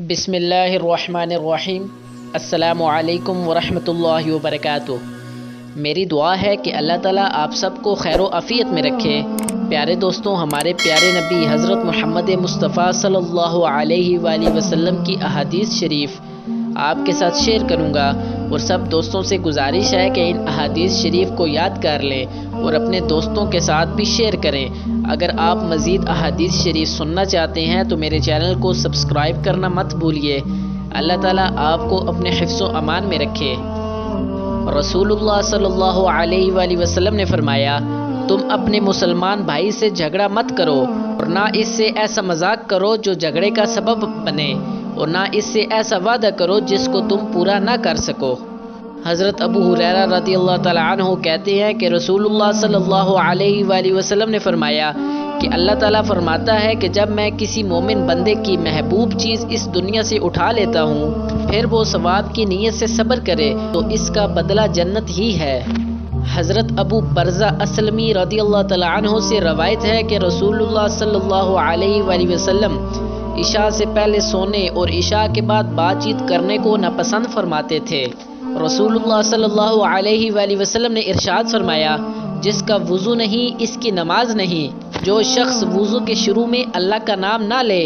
بسم اللہ الرحمن الرحیم۔ السلام علیکم ورحمۃ اللہ وبرکاتہ۔ میری دعا ہے کہ اللہ تعالیٰ آپ سب کو خیر و عافیت میں رکھے۔ پیارے دوستوں، ہمارے پیارے نبی حضرت محمد مصطفیٰ صلی اللہ علیہ وآلہ وسلم کی احادیث شریف آپ کے ساتھ شیئر کروں گا، اور سب دوستوں سے گزارش ہے کہ ان احادیث شریف کو یاد کر لیں اور اپنے دوستوں کے ساتھ بھی شیئر کریں۔ اگر آپ مزید احادیث شریف سننا چاہتے ہیں تو میرے چینل کو سبسکرائب کرنا مت بھولیے۔ اللہ تعالیٰ آپ کو اپنے حفظ و امان میں رکھے۔ رسول اللہ صلی اللہ علیہ وآلہ وسلم نے فرمایا، تم اپنے مسلمان بھائی سے جھگڑا مت کرو، اور نہ اس سے ایسا مذاق کرو جو جھگڑے کا سبب بنے، اور نہ اس سے ایسا وعدہ کرو جس کو تم پورا نہ کر سکو۔ حضرت ابو ہریرہ رضی اللہ تعالیٰ عنہ کہتے ہیں کہ رسول اللہ صلی اللہ علیہ وآلہ وسلم نے فرمایا کہ اللہ تعالیٰ فرماتا ہے کہ جب میں کسی مومن بندے کی محبوب چیز اس دنیا سے اٹھا لیتا ہوں، پھر وہ ثواب کی نیت سے صبر کرے تو اس کا بدلہ جنت ہی ہے۔ حضرت ابو برزہ اسلمی رضی اللہ تعالیٰ عنہ سے روایت ہے کہ رسول اللہ صلی اللہ علیہ وآلہ وسلم عشاء سے پہلے سونے اور عشاء کے بعد بات چیت کرنے کو ناپسند فرماتے تھے۔ رسول اللہ صلی اللہ علیہ وآلہ وسلم نے ارشاد فرمایا، جس کا وضو نہیں اس کی نماز نہیں۔ جو شخص وضو کے شروع میں اللہ کا نام نہ لے،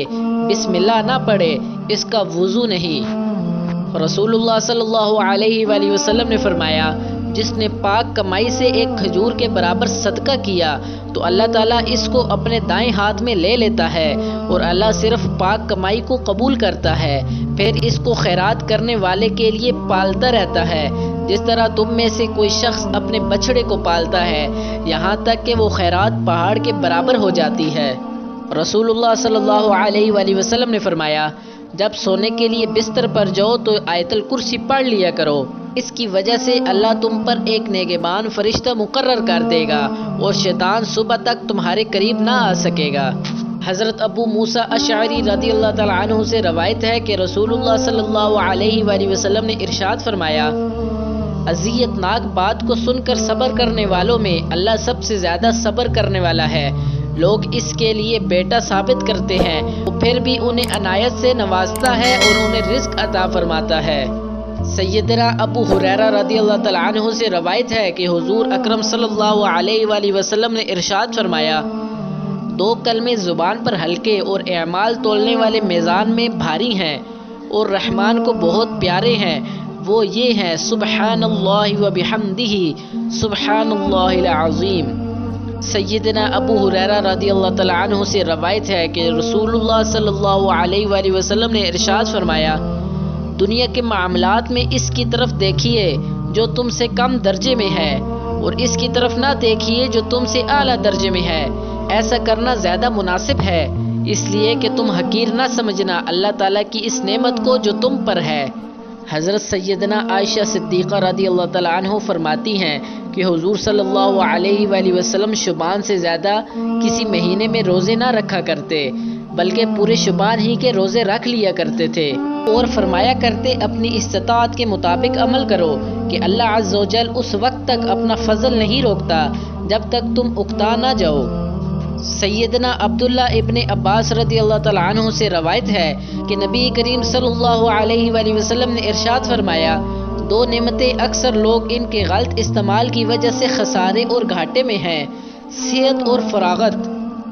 بسم اللہ نہ پڑھے، اس کا وضو نہیں۔ رسول اللہ صلی اللہ علیہ وآلہ وسلم نے فرمایا، جس نے پاک کمائی سے ایک کھجور کے برابر صدقہ کیا تو اللہ تعالیٰ اس کو اپنے دائیں ہاتھ میں لے لیتا ہے، اور اللہ صرف پاک کمائی کو قبول کرتا ہے، پھر اس کو خیرات کرنے والے کے لیے پالتا رہتا ہے، جس طرح تم میں سے کوئی شخص اپنے بچڑے کو پالتا ہے یہاں تک کہ وہ خیرات پہاڑ کے برابر ہو جاتی ہے۔ رسول اللہ صلی اللہ علیہ وآلہ وسلم نے فرمایا، جب سونے کے لیے بستر پر جاؤ تو آیت الکرسی پڑھ لیا کرو، اس کی وجہ سے اللہ تم پر ایک نگہبان فرشتہ مقرر کر دے گا اور شیطان صبح تک تمہارے قریب نہ آ سکے گا۔ حضرت ابو موسیٰ اشعری رضی اللہ تعالیٰ عنہ سے روایت ہے کہ رسول اللہ صلی اللہ علیہ وآلہ وسلم نے ارشاد فرمایا، اذیت ناک بات کو سن کر صبر کرنے والوں میں اللہ سب سے زیادہ صبر کرنے والا ہے۔ لوگ اس کے لیے بیٹا ثابت کرتے ہیں، وہ پھر بھی انہیں عنایت سے نوازتا ہے اور انہیں رزق عطا فرماتا ہے۔ سیدنا ابو ہریرہ رضی اللہ تعالیٰ عنہ سے روایت ہے کہ حضور اکرم صلی اللہ علیہ وآلہ وسلم نے ارشاد فرمایا، دو کلمے زبان پر ہلکے اور اعمال تولنے والے میزان میں بھاری ہیں اور رحمان کو بہت پیارے ہیں، وہ یہ ہیں سبحان اللہ و بحمدہ سبحان اللہ العظیم۔ سیدنا ابو ہریرہ رضی اللہ تعالیٰ عنہ سے روایت ہے کہ رسول اللہ صلی اللہ علیہ وآلہ وسلم نے ارشاد فرمایا، دنیا کے معاملات میں اس کی طرف دیکھیے جو تم سے کم درجے میں ہے، اور اس کی طرف نہ دیکھیے جو تم سے اعلیٰ درجے میں ہے۔ ایسا کرنا زیادہ مناسب ہے، اس لیے کہ تم حقیر نہ سمجھنا اللہ تعالیٰ کی اس نعمت کو جو تم پر ہے۔ حضرت سیدنا عائشہ صدیقہ رضی اللہ تعالیٰ عنہ فرماتی ہیں کہ حضور صلی اللہ علیہ وآلہ وسلم شعبان سے زیادہ کسی مہینے میں روزے نہ رکھا کرتے، بلکہ پورے شعبان ہی کے روزے رکھ لیا کرتے تھے، اور فرمایا کرتے اپنی استطاعت کے مطابق عمل کرو کہ اللہ عز و جل اس وقت تک اپنا فضل نہیں روکتا جب تک تم اکتا نہ جاؤ۔ سیدنا عبداللہ ابن عباس رضی اللہ تعالیٰ عنہ سے روایت ہے کہ نبی کریم صلی اللہ علیہ وآلہ وسلم نے ارشاد فرمایا، دو نعمتیں اکثر لوگ ان کے غلط استعمال کی وجہ سے خسارے اور گھاٹے میں ہیں، صحت اور فراغت۔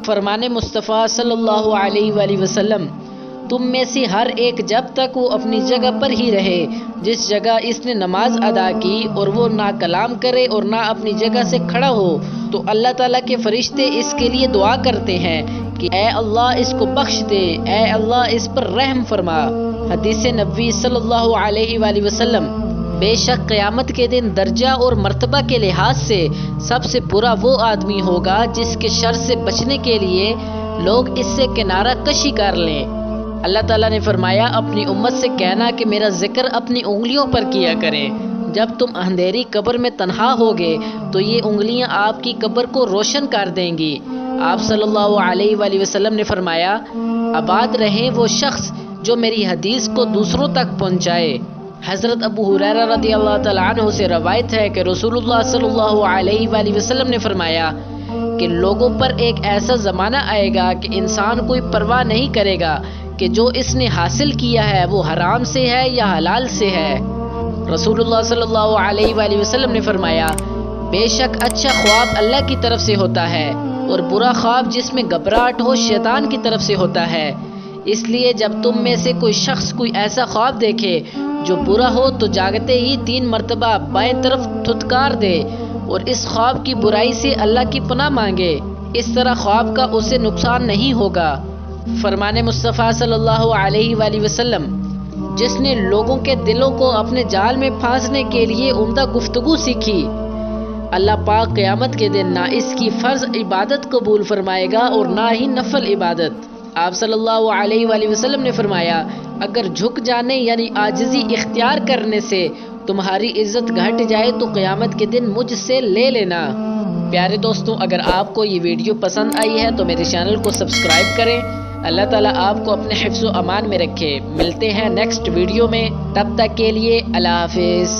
فرمان مصطفیٰ صلی اللہ علیہ وآلہ وسلم، تم میں سے ہر ایک جب تک وہ اپنی جگہ پر ہی رہے جس جگہ اس نے نماز ادا کی، اور وہ نہ کلام کرے اور نہ اپنی جگہ سے کھڑا ہو، تو اللہ تعالیٰ کے فرشتے اس کے لیے دعا کرتے ہیں کہ اے اللہ اس کو بخش دے، اے اللہ اس پر رحم فرما۔ حدیث نبوی صلی اللہ علیہ وآلہ وسلم، بے شک قیامت کے دن درجہ اور مرتبہ کے لحاظ سے سب سے برا وہ آدمی ہوگا جس کے شر سے بچنے کے لیے لوگ اس سے کنارہ کشی کر لیں۔ اللہ تعالیٰ نے فرمایا، اپنی امت سے کہنا کہ میرا ذکر اپنی انگلیوں پر کیا کریں، جب تم اندھیری قبر میں تنہا ہوگے تو یہ انگلیاں آپ کی قبر کو روشن کر دیں گی۔ آپ صلی اللہ علیہ وآلہ وسلم نے فرمایا، آباد رہے وہ شخص جو میری حدیث کو دوسروں تک پہنچائے۔ حضرت ابو ہریرہ رضی اللہ تعالیٰ عنہ سے روایت ہے کہ رسول اللہ صلی اللہ علیہ وآلہ وسلم نے فرمایا کہ لوگوں پر ایک ایسا زمانہ آئے گا کہ انسان کوئی پرواہ نہیں کرے گا کہ جو اس نے حاصل کیا ہے وہ حرام سے ہے یا حلال سے ہے۔ رسول اللہ صلی اللہ علیہ وآلہ وسلم نے فرمایا، بے شک اچھا خواب اللہ کی طرف سے ہوتا ہے اور برا خواب جس میں گھبراہٹ ہو شیطان کی طرف سے ہوتا ہے۔ اس لیے جب تم میں سے کوئی شخص کوئی ایسا خواب دیکھے جو برا ہو تو جاگتے ہی 3 مرتبہ بائیں طرف تھتکار دے اور اس خواب کی برائی سے اللہ کی پناہ مانگے، اس طرح خواب کا اسے نقصان نہیں ہوگا۔ فرمان مصطفیٰ صلی اللہ علیہ وآلہ وسلم، جس نے لوگوں کے دلوں کو اپنے جال میں پھانسنے کے لیے عمدہ گفتگو سیکھی، اللہ پاک قیامت کے دن نہ اس کی فرض عبادت قبول فرمائے گا اور نہ ہی نفل عبادت۔ آپ صلی اللہ علیہ وآلہ وسلم نے فرمایا، اگر جھک جانے یعنی عاجزی اختیار کرنے سے تمہاری عزت گھٹ جائے تو قیامت کے دن مجھ سے لے لینا۔ پیارے دوستوں، اگر آپ کو یہ ویڈیو پسند آئی ہے تو میرے چینل کو سبسکرائب کریں۔ اللہ تعالیٰ آپ کو اپنے حفظ و امان میں رکھے۔ ملتے ہیں نیکسٹ ویڈیو میں، تب تک کے لیے اللہ حافظ۔